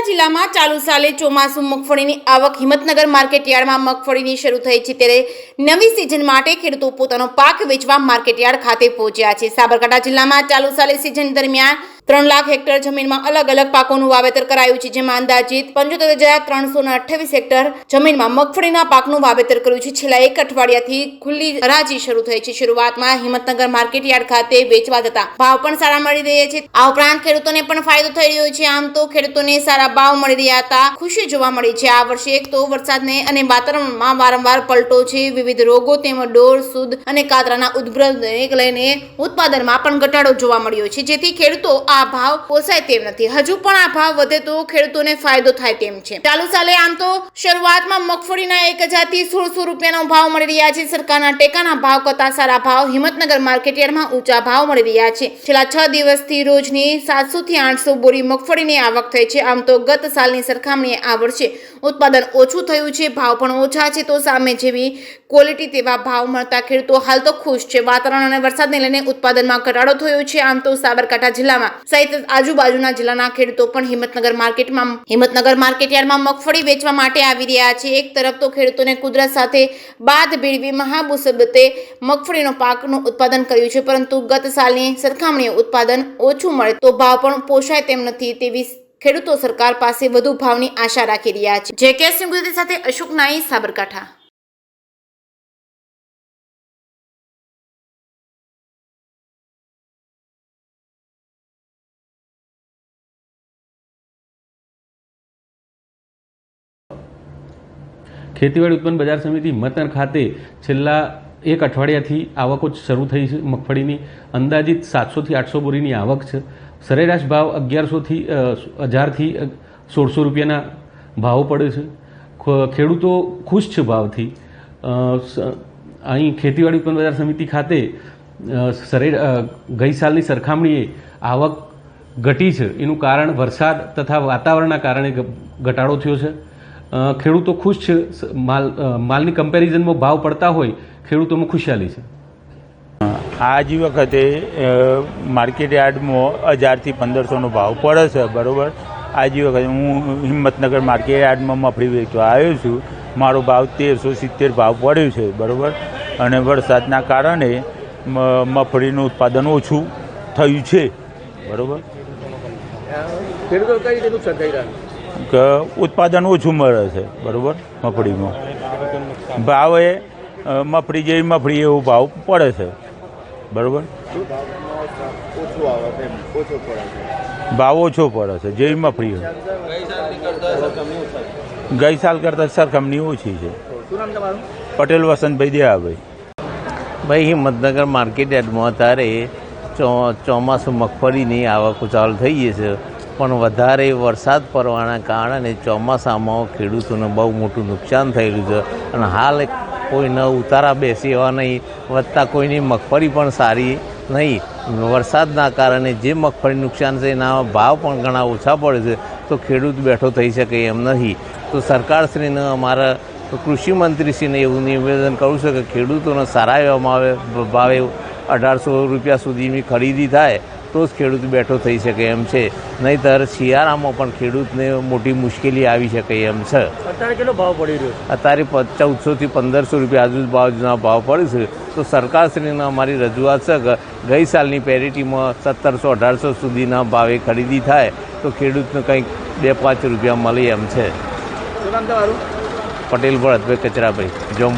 જિલ્લામાં ચાલુ સાલે ચોમાસુ મગફળીની આવક હિંમતનગર માર્કેટયાર્ડમાં મગફળીની શરૂ થઈ છે, ત્યારે નવી સિઝન માટે ખેડૂતો પોતાનો પાક વેચવા માર્કેટયાર્ડ ખાતે પહોંચ્યા છે। સાબરકાંઠા જિલ્લામાં ચાલુ સાલે સિઝન દરમિયાન 3 લાખ હેક્ટર જમીનમાં અલગ અલગ પાકોનું વાવેતર કરાયું છે, જેમાં અંદાજિત 75,328 હેક્ટર જમીનમાં મગફળીના પાકનું વાવેતર કર્યું છે। છેલ્લા એક અઠવાડિયાથી ખુલ્લી હરાજી શરૂ થઈ છે। શરૂઆતમાં હિંમતનગર માર્કેટયાર્ડ ખાતે વેચવા જતા ભાવ પણ સારા મળી રહ્યા છે। આ ઉપરાંત ખેડૂતોને પણ ફાયદો થઈ રહ્યો છે। આમ તો ખેડૂતોને સારા ભાવ મળી રહ્યા હતા, ખુશી જોવા મળી છે। આ વર્ષે એક તો વરસાદને અને વાતાવરણમાં વારંવાર પલટો છે, વિવિધ રોગો તેમજ ડોર, સૂદ અને કાતરાના ઉદ્ભવને લઈને ઉત્પાદનમાં પણ ઘટાડો જોવા મળ્યો છે, જેથી ખેડૂતો આ ભાવ પોસાય તેમ નથી। હજુ પણ આ ભાવ વધે તો ખેડૂતોને ફાયદો થાય તેમ છે। ચાલુ સાલે આમ તો શરૂઆતમાં મગફળીના 1000 થી 1600 રૂપિયાનો ભાવ મળી રહ્યા છે। સરકારના ટેકાના ભાવ કરતા સારા ભાવ હિંમતનગર માર્કેટયાર્ડમાં ઊંચા ભાવ મળી રહ્યા છે। છેલ્લા 6 દિવસથી રોજની 700 થી 800 બોરી મગફળીની આવક થઈ છે। આમ તો ગત સાલની સરખામણીએ આ વર્ષે ઉત્પાદન ઓછું થયું છે, ભાવ પણ ઓછા છે, તો સામે જેવી ક્વોલિટી તેવા ભાવ મળતા ખેડૂતો હાલ તો ખુશ છે। વાતાવરણ અને વરસાદને લઈને ઉત્પાદનમાં ઘટાડો થયો છે। આમ તો સાબરકાંઠા જિલ્લામાં સહિત આજુબાજુના જિલ્લાના ખેડૂતો પણ હિંમતનગર માર્કેટયાર્ડમાં મગફળી વેચવા માટે આવી રહ્યા છે। એક તરફ તો ખેડૂતોને કુદરત સાથે બાદ ભેળવી મહામુસીબતે મગફળીનો પાકનું ઉત્પાદન કર્યું છે, પરંતુ ગત સાલની સરખામણીએ ઉત્પાદન ઓછું મળે તો ભાવ પણ પોષાય તેમ નથી, તેવી ખેડૂતો સરકાર પાસે વધુ ભાવની આશા રાખી રહ્યા છે। જેકેએસ ગુજરાતી સાથે અશોક નાઈ, સાબરકાંઠા। ખેતીવાડી ઉત્પન્ન બજાર સમિતિ હિંમતનગર ખાતે છેલ્લા એક અઠવાડિયાથી આવકો શરૂ થઈ છે। મગફળીની અંદાજિત 700 થી 800 બોરીની આવક છે। સરેરાશ ભાવ 1100 થી 1000 થી 1600 રૂપિયાના ભાવ પડે છે। ખેડૂતો ખુશ છે ભાવથી। અહીં ખેતીવાડી ઉત્પન્ન બજાર સમિતિ ખાતે ગઈ સાલની સરખામણીએ આવક ઘટી છે। એનું કારણ વરસાદ તથા વાતાવરણના કારણે ઘટાડો થયો છે। ખેડૂતો ખુશ છે। માલની કમ્પેરિઝનમાં ભાવ પડતા હોય ખેડૂતોમાં ખુશાલી છે। આજ વખતે માર્કેટયાર્ડમાં 1000 થી 1500નો ભાવ પડે છે, બરાબર। આજ વખતે હું હિંમતનગર માર્કેટયાર્ડમાં મગફળી વેચવા આવ્યો છું। મારો ભાવ 1370 ભાવ પડ્યો છે, બરાબર। અને વરસાદના કારણે મગફળીનું ઉત્પાદન ઓછું થયું છે, બરાબર। ખેડૂતો કઈ રીતે નુકસાન થઈ રહ્યું કે ઉત્પાદન ઓછું મળે છે, બરાબર। મગફળીમાં ભાવે મગફળી જેવી મગફળી એવો ભાવ પડે છે, બરાબર। ભાવ ઓછો પડે છે જેવી મગફળી ગઈ સાલ કરતાં સરખામણી ઓછી છે। પટેલ વસંતભાઈ દેવાભાઈ। ભાઈ હિંમતનગર માર્કેટયાર્ડમાં અત્યારે ચોમાસું મગફળીની આવક ચાલુ થઈ ગઈ છે, પણ વધારે વરસાદ પડવાના કારણે ચોમાસામાં ખેડૂતોને બહુ મોટું નુકસાન થયેલું છે। અને હાલ કોઈને ઉતારા બેસી એવા નહીં, વધતા કોઈની મગફળી પણ સારી નહીં। વરસાદના કારણે જે મગફળી નુકસાન છે એના ભાવ પણ ઘણા ઓછા પડે છે, તો ખેડૂત બેઠો થઈ શકે એમ નથી। તો સરકારશ્રીને અમારા કૃષિ મંત્રીશ્રીને એવું નિવેદન કરું છે કે ખેડૂતોને સારા એવા ભાવે 1800 રૂપિયા સુધીની ખરીદી થાય તો જ ખેડૂત બેઠો થઈ શકે એમ છે, નહીંતર શિયાળામાં પણ ખેડૂતને મોટી મુશ્કેલી આવી શકે એમ છે। અત્યારે કેટલો ભાવ પડી રહ્યો? અત્યારે 1400 થી 1500 રૂપિયા આજુબાજુના ભાવ પડે છે। તો સરકારશ્રીને અમારી રજૂઆત છે કે ગઈ સાલની પેરિટીમાં 1700-1800 સુધીના ભાવે ખરીદી થાય તો ખેડૂતને કંઈક 2-5 રૂપિયા મળે એમ છે। શું નામ તમારું? પટેલ ભરતભાઈ કચરાભાઈ, જમ્મુ।